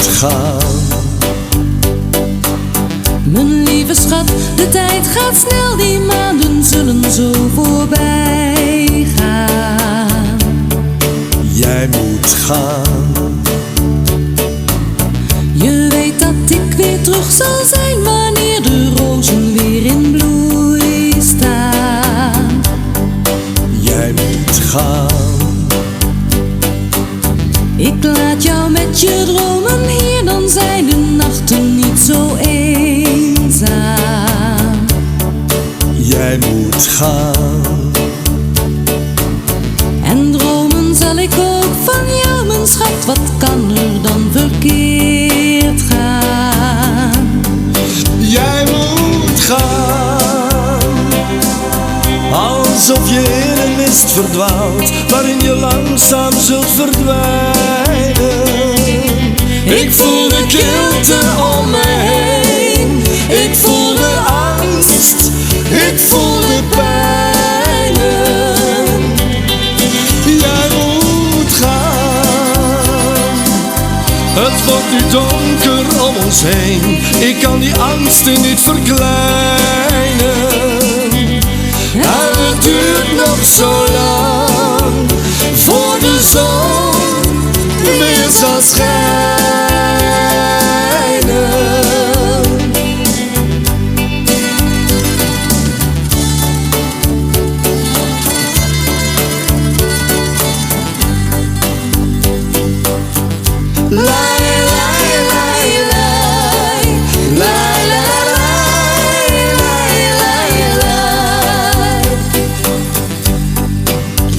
moet gaan. Mijn lieve schat, de tijd gaat snel, die maanden zullen zo voorbij gaan. Jij moet gaan. Je weet dat ik weer terug zal zijn wanneer de rozen weer in bloei staan. Jij moet gaan. Ik laat jou met je dromen hier, dan zijn de nachten niet zo eenzaam. Jij moet gaan. En dromen zal ik ook van jou, mijn schat, wat kan er dan verkeerd gaan? Jij moet gaan. Alsof je in een mist verdwaalt, waarin je langzaam zult verdwijnen. Ik voel de kilte om me heen, ik voel de angst, ik voel de pijnen. Jij moet gaan. Het wordt nu donker om ons heen, ik kan die angsten niet verkleinen. En het duurt nog zo lang, voor de zon weer zal schijnen.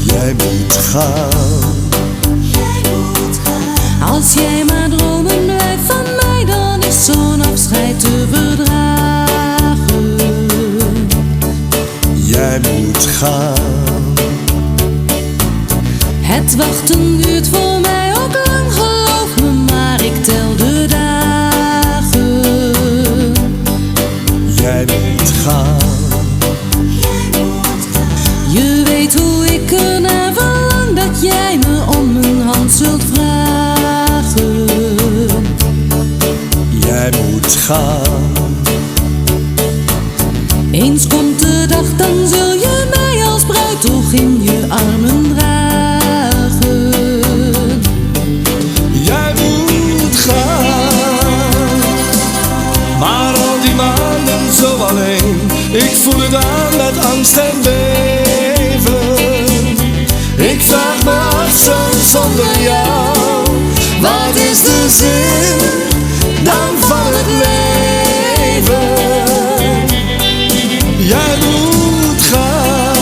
Jij moet gaan. Als jij maar dromen blijft van mij, dan is zo'n afscheid te verdragen. Jij moet gaan. Het wachten duurt voor mij ook lang, geloof me, maar ik tel de dagen. Jij moet gaan. Je weet hoe ik ernaar verlang, dat jij me om mijn hand zult vragen. Jij moet gaan. Eens komt de dag, dan zul je mij als bruid toch in je armen dragen. Jij moet gaan. Maar al die maanden zo alleen, ik voel het aan met angst en beven. Ik vraag me af zo zonder jou, wat is de zin dan van het leven? Jij moet gaan.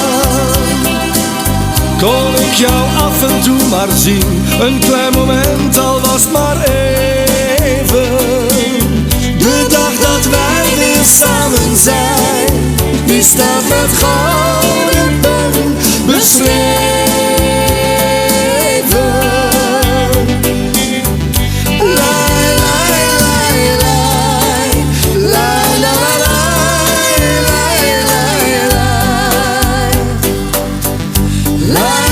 Kon ik jou af en toe maar zien, een klein moment, al was maar even. De dag dat wij weer samen zijn, die staat met gouden pen beschreven. La